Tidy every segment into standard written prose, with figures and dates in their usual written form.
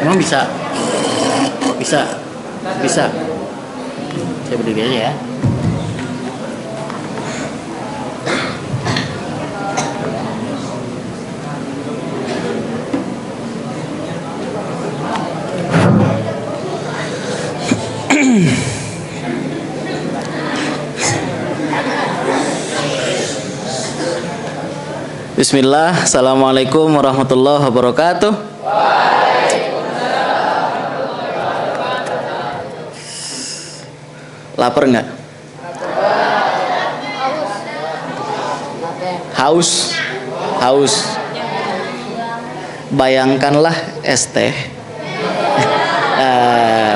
Emang bisa? Bisa? Bisa? Saya berdiri aja ya. Bismillah, Assalamualaikum warahmatullahi wabarakatuh. Lapar nggak? Haus? Haus? Bayangkanlah es teh.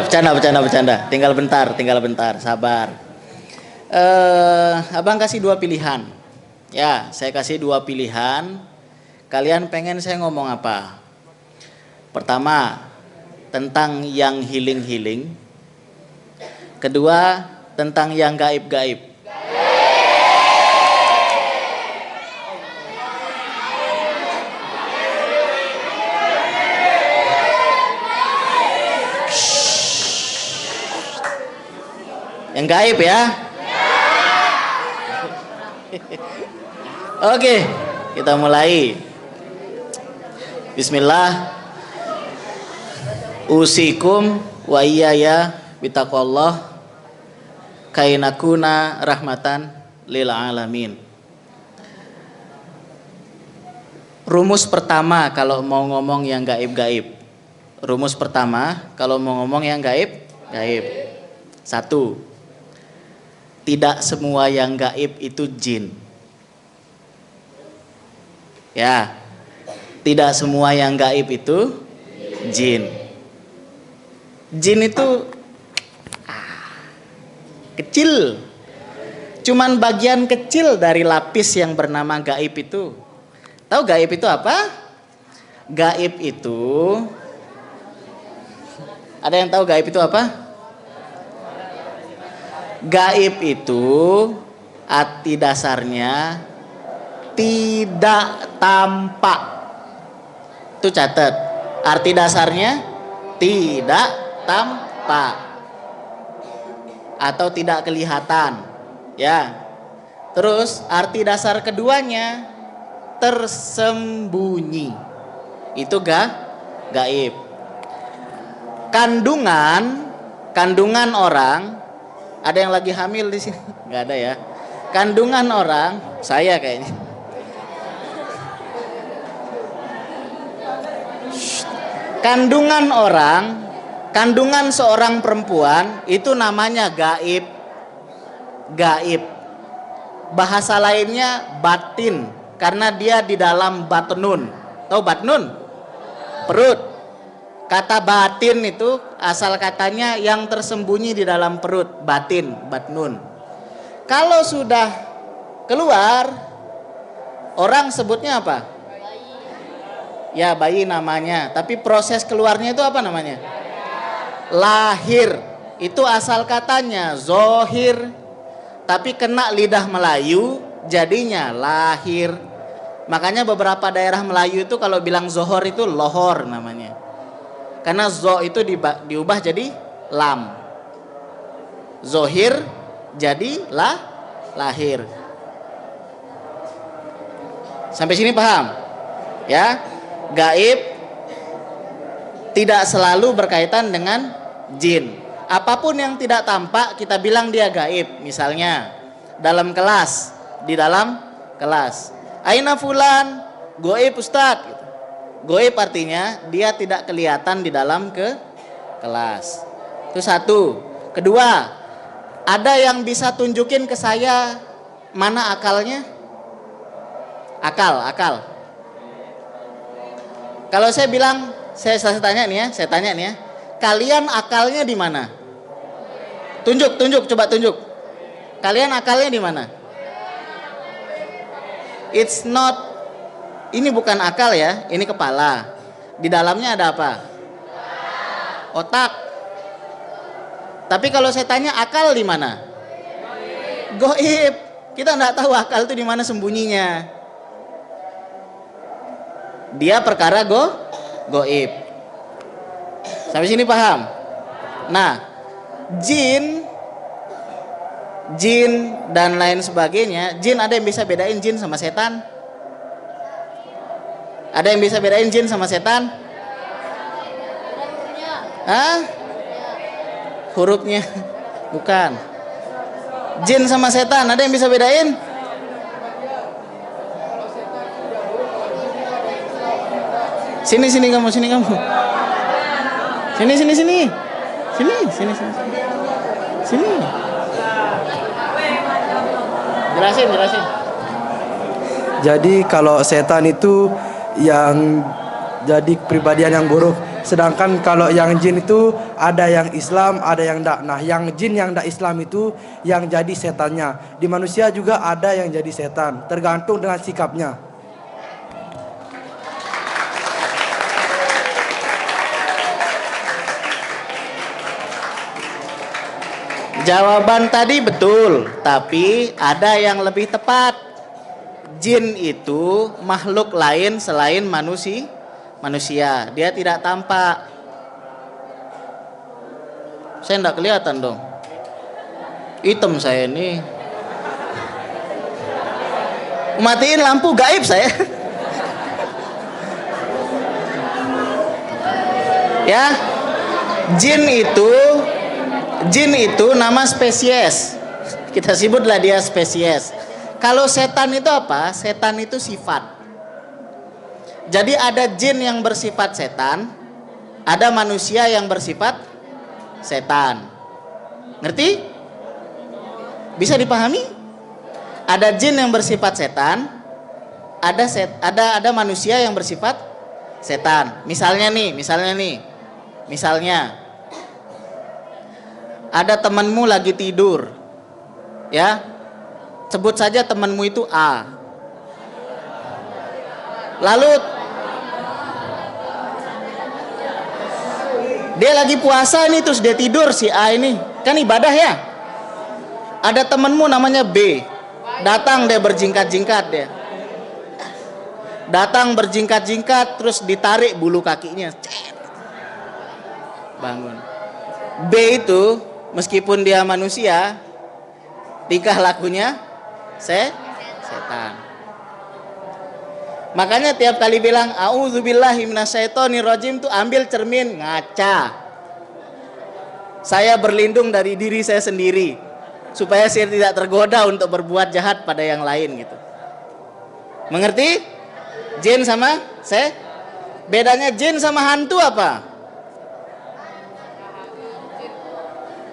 Bercanda. Tinggal bentar, sabar. Abang kasih dua pilihan. Ya, saya kasih dua pilihan. Kalian pengen saya ngomong apa? Pertama, tentang yang healing. Kedua, tentang yang gaib-gaib. Yang gaib ya. Oke, kita mulai. Bismillah. Usikum wa iyaya bitaqwallah kainakuna rahmatan lil alamin. Rumus pertama kalau mau ngomong yang gaib-gaib. Rumus pertama kalau mau ngomong yang gaib-gaib. 1. Tidak semua yang gaib itu jin. Ya, tidak semua yang gaib itu jin. Jin itu kecil. Cuman bagian kecil dari lapis yang bernama gaib itu. Tahu gaib itu apa? Gaib itu, ada yang tahu gaib itu apa? Gaib itu arti dasarnya tidak tampak. Itu catat. Arti dasarnya tidak tampak atau tidak kelihatan. Ya. Terus arti dasar keduanya tersembunyi. Itu gaib. Kandungan orang. Ada yang lagi hamil di sini? Nggak ada ya. Kandungan orang, saya kayaknya. Kandungan seorang perempuan itu namanya gaib. Gaib. Bahasa lainnya batin, karena dia di dalam batnun. Tahu batnun? Perut. Kata batin itu asal katanya yang tersembunyi di dalam perut, batin, batnun. Kalau sudah keluar, orang sebutnya apa? Ya, bayi namanya. Tapi proses keluarnya itu apa namanya? Lahir. Itu asal katanya zohir. Tapi kena lidah Melayu, jadinya lahir. Makanya beberapa daerah Melayu itu kalau bilang zohor itu lohor namanya. Karena zo itu diubah jadi lam. Zohir jadi lahir. Sampai sini paham? Ya. Gaib tidak selalu berkaitan dengan jin. Apapun yang tidak tampak kita bilang dia gaib. Misalnya dalam kelas, di dalam kelas. Aina fulan, goib ustadz. Goib artinya dia tidak kelihatan di dalam kelas. Itu satu. Kedua, ada yang bisa tunjukin ke saya mana akalnya? Akal. Kalau saya bilang, saya tanya nih ya, kalian akalnya di mana? Tunjuk, coba tunjuk. Kalian akalnya di mana? It's not. Ini bukan akal ya, ini kepala. Di dalamnya ada apa? Otak. Tapi kalau saya tanya akal di mana? Goib. Kita nggak tahu akal itu di mana sembunyinya. Dia perkara goib. Sampai sini paham? Nah, jin dan lain sebagainya. Jin, ada yang bisa bedain jin sama setan? Ada yang bisa bedain jin sama setan? Hah? Hurufnya? Bukan. Jin sama setan, ada yang bisa bedain? Sini kamu. Sini. Jelasin. Jadi kalau setan itu yang jadi kepribadian yang buruk, sedangkan kalau yang jin itu ada yang Islam, ada yang enggak. Nah, yang jin yang enggak Islam itu yang jadi setannya. Di manusia juga ada yang jadi setan, tergantung dengan sikapnya. Jawaban tadi betul, tapi ada yang lebih tepat. Jin itu makhluk lain selain manusia. Dia tidak tampak. Saya enggak kelihatan dong. Hitam saya ini. Matiin lampu, gaib saya. Ya. Jin itu nama spesies. Kita sebutlah dia spesies. Kalau setan itu apa? Setan itu sifat. Jadi ada jin yang bersifat setan, ada manusia yang bersifat setan. Ngerti? Bisa dipahami? Ada jin yang bersifat setan, ada manusia yang bersifat setan. Misalnya ada temanmu lagi tidur, ya, sebut saja temanmu itu A. Lalu dia lagi puasa ini, terus dia tidur, si A ini kan ibadah ya. Ada temanmu namanya B, datang dia berjingkat-jingkat terus ditarik bulu kakinya, bangun. B itu meskipun dia manusia, tingkah lakunya setan. Makanya tiap kali bilang auzubillahi minasyaitonirrajim tuh ambil cermin, ngaca. Saya berlindung dari diri saya sendiri supaya saya tidak tergoda untuk berbuat jahat pada yang lain gitu. Mengerti? Jin sama bedanya jin sama hantu apa?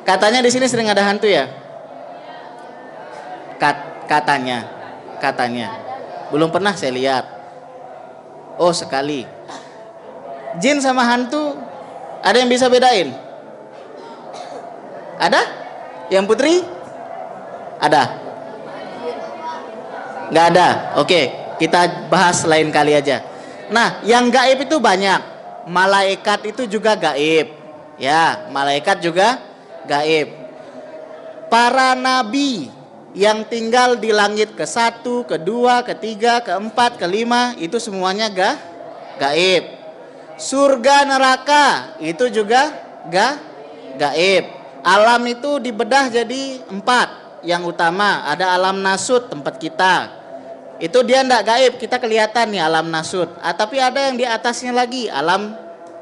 Katanya di sini sering ada hantu ya? Katanya. Belum pernah saya lihat. Oh, sekali. Jin sama hantu ada yang bisa bedain? Ada? Yang Putri? Ada? Nggak ada. Oke, kita bahas lain kali aja. Nah, yang gaib itu banyak. Malaikat itu juga gaib. Ya, malaikat juga gaib. Para nabi yang tinggal di langit ke-1, ke-2, ke-3, ke-4, ke-5 itu semuanya gaib. Surga neraka itu juga gaib. Alam itu dibedah jadi 4. Yang utama ada alam nasut, tempat kita. Itu dia enggak gaib, kita kelihatan nih alam nasut. Tapi ada yang di atasnya lagi, alam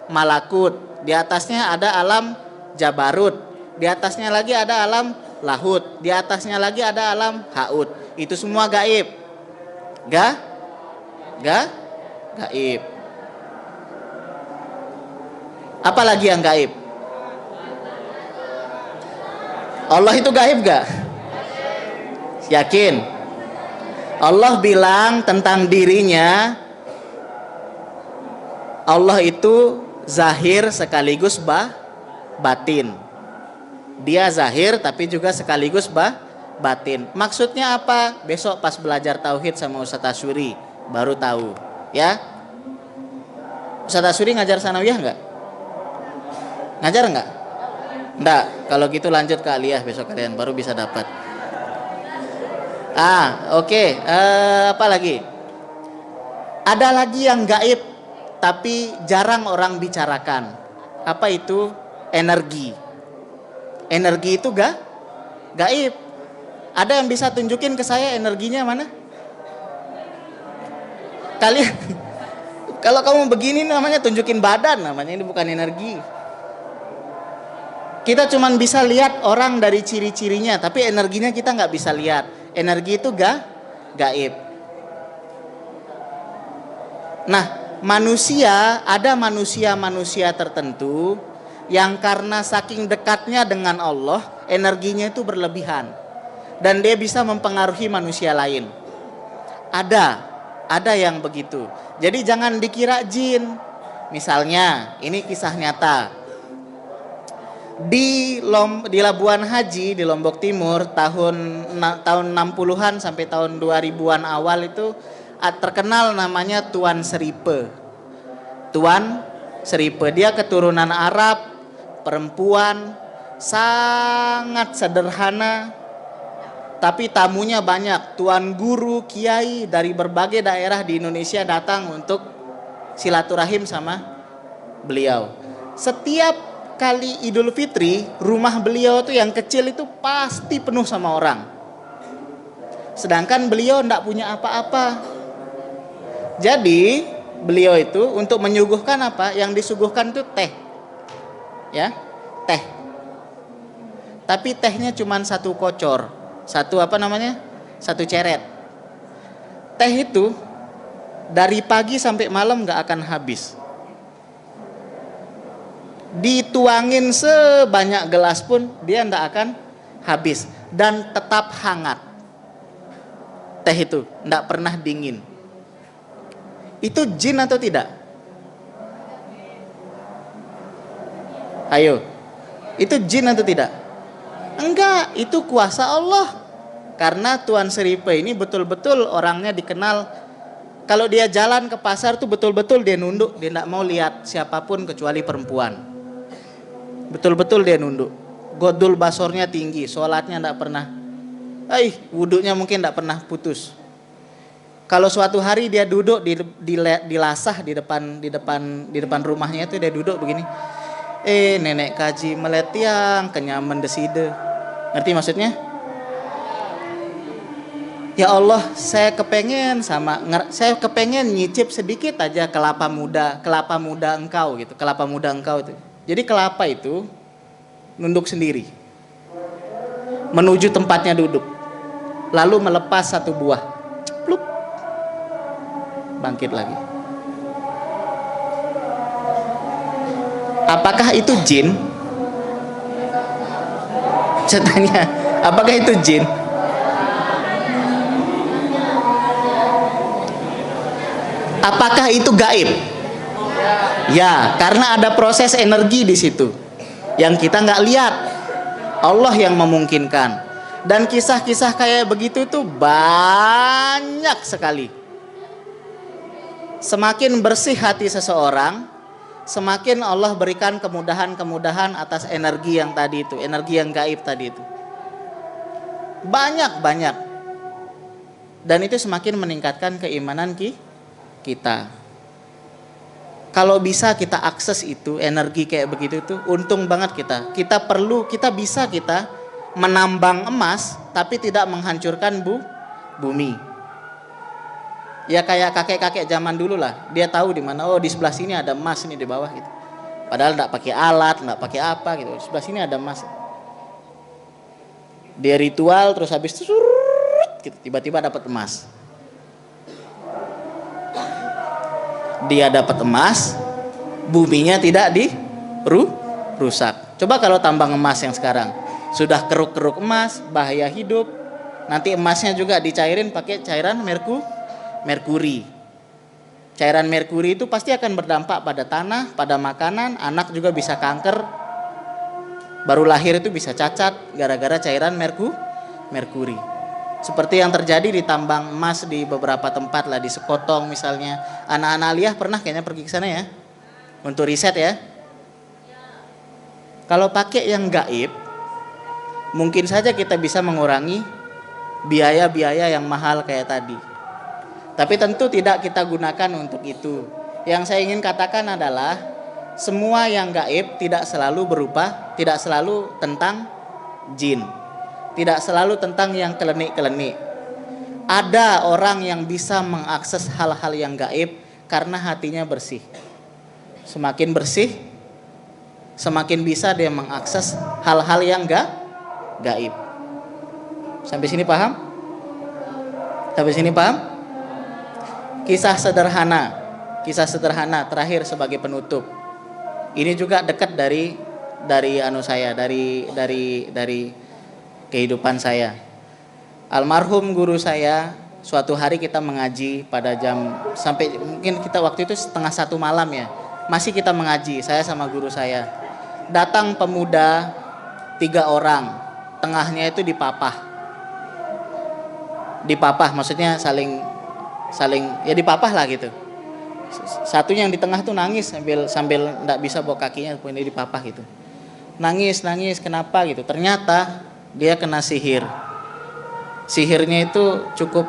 malakut. Di atasnya ada alam jabarut. Di atasnya lagi ada alam lahut. Di atasnya lagi ada alam haut. Itu semua gaib. Gaib. Apa lagi yang gaib? Allah itu gaib gak? Yakin? Allah bilang tentang dirinya, Allah itu zahir sekaligus batin. Dia zahir tapi juga sekaligus batin. Maksudnya apa? Besok pas belajar tauhid sama Ustaz Asyuri baru tahu, ya. Ustaz Asyuri ngajar sanawiyah enggak? Ngajar enggak? Enggak. Kalau gitu lanjut ke aliyah besok kalian baru bisa dapat. Oke. Apa lagi? Ada lagi yang gaib tapi jarang orang bicarakan. Apa itu energi? Energi itu gaib. Ada yang bisa tunjukin ke saya energinya mana? Kalian kalau kamu begini namanya tunjukin badan, namanya ini bukan energi. Kita cuman bisa lihat orang dari ciri-cirinya, tapi energinya kita nggak bisa lihat. Energi itu gaib. Nah, ada manusia tertentu yang karena saking dekatnya dengan Allah, energinya itu berlebihan dan dia bisa mempengaruhi manusia lain. Ada yang begitu. Jadi jangan dikira jin. Misalnya, ini kisah nyata. Di Labuan Haji di Lombok Timur tahun 60-an sampai tahun 2000-an awal itu terkenal namanya Tuan Seripe. Tuan Seripe, dia keturunan Arab, perempuan, sangat sederhana, tapi tamunya banyak. Tuan guru, kiai dari berbagai daerah di Indonesia datang untuk silaturahim sama beliau. Setiap kali Idul Fitri, rumah beliau tuh yang kecil itu pasti penuh sama orang. Sedangkan beliau enggak punya apa-apa. Jadi beliau itu untuk menyuguhkan apa? Yang disuguhkan itu teh. Ya, teh. Tapi tehnya cuma satu kocor. Satu ceret. Teh itu dari pagi sampai malam gak akan habis. Dituangin sebanyak gelas pun dia gak akan habis. Dan tetap hangat. Teh itu gak pernah dingin. Itu jin atau tidak? Ayo, itu jin atau tidak? Enggak, itu kuasa Allah. Karena Tuan Seripe ini betul-betul orangnya dikenal. Kalau dia jalan ke pasar tuh betul-betul dia nunduk. Dia tidak mau lihat siapapun kecuali perempuan. Betul-betul dia nunduk. Godul basornya tinggi, sholatnya tidak pernah. Wuduknya mungkin tidak pernah putus. Kalau suatu hari dia duduk di lasah di depan rumahnya itu dia duduk begini. Nenek kaji meletiang kenyaman deside. Ngerti maksudnya? Ya Allah, saya kepengen nyicip sedikit aja kelapa muda engkau gitu, kelapa muda engkau itu. Jadi kelapa itu nunduk sendiri. Menuju tempatnya duduk. Lalu melepas satu buah. Pluk. Bangkit lagi. Apakah itu jin? Saya tanya, apakah itu jin? Apakah itu gaib? Ya, karena ada proses energi di situ yang kita nggak lihat. Allah yang memungkinkan. Dan kisah-kisah kayak begitu tuh banyak sekali. Semakin bersih hati seseorang, semakin Allah berikan kemudahan-kemudahan atas energi yang tadi itu, energi yang gaib tadi itu. Banyak. Dan itu semakin meningkatkan keimanan kita. Kalau bisa kita akses itu, energi kayak begitu itu, untung banget kita. Kita bisa menambang emas, tapi tidak menghancurkan bumi. Ya kayak kakek-kakek zaman dulu lah. Dia tahu di mana, di sebelah sini ada emas nih di bawah gitu. Padahal enggak pakai alat, enggak pakai apa gitu. Di sebelah sini ada emas. Dia ritual terus habis itu gitu, tiba-tiba dapat emas. Dia dapat emas, buminya tidak dirusak. Coba kalau tambang emas yang sekarang sudah keruk-keruk emas, bahaya hidup. Nanti emasnya juga dicairin pakai cairan merkuri. Cairan merkuri itu pasti akan berdampak pada tanah, pada makanan, anak juga bisa kanker. Baru lahir itu bisa cacat gara-gara cairan merkuri. Seperti yang terjadi di tambang emas di beberapa tempat lah, di Sekotong misalnya. Anak-anak aliyah pernah kayaknya pergi ke sana ya. Untuk riset ya. Kalau pakai yang gaib, mungkin saja kita bisa mengurangi biaya-biaya yang mahal kayak tadi. Tapi tentu tidak kita gunakan untuk itu. Yang saya ingin katakan adalah semua yang gaib tidak selalu berupa, tidak selalu tentang jin, tidak selalu tentang yang kelenik-kelenik. Ada orang yang bisa mengakses hal-hal yang gaib karena hatinya bersih. Semakin bersih, semakin bisa dia mengakses hal-hal yang gaib. Sampai sini paham? Sampai sini paham? Kisah sederhana terakhir sebagai penutup. Ini juga dekat dari kehidupan saya. Almarhum guru saya, suatu hari kita mengaji pada jam, sampai mungkin kita waktu itu 1:30 malam ya. Masih kita mengaji, saya sama guru saya. Datang pemuda 3 orang, tengahnya itu dipapah. Dipapah maksudnya saling ya dipapah lah gitu. Satunya yang di tengah tuh nangis sambil enggak bisa bawa kakinya, ini dipapah gitu. Nangis, kenapa gitu? Ternyata dia kena sihir. Sihirnya itu cukup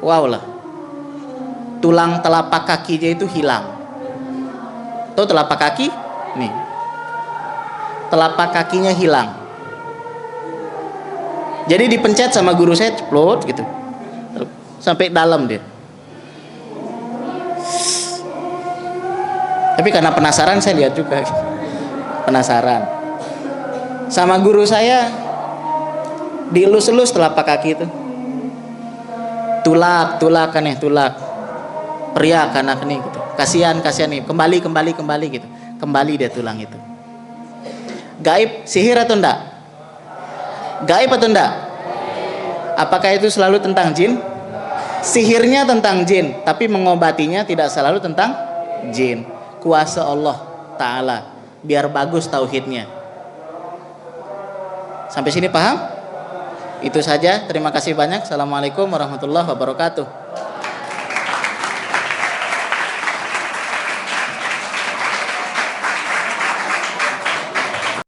wow lah. Tulang telapak kakinya itu hilang. Tuh telapak kaki? Nih. Telapak kakinya hilang. Jadi dipencet sama guru saya, ceplot gitu. Sampai dalam dia. Tapi karena penasaran saya lihat juga. Penasaran. Sama guru saya dielus-elus telapak kaki itu. Tulak kan ya, tulak. Periak anak nih gitu. Kasihan nih, kembali gitu. Kembali dia tulang itu. Gaib sihir atau enggak? Gaib atau enggak? Apakah itu selalu tentang jin? Sihirnya tentang jin, tapi mengobatinya tidak selalu tentang jin. Kuasa Allah Ta'ala, biar bagus tauhidnya. Sampai sini paham? Itu saja, terima kasih banyak. Assalamualaikum warahmatullahi wabarakatuh.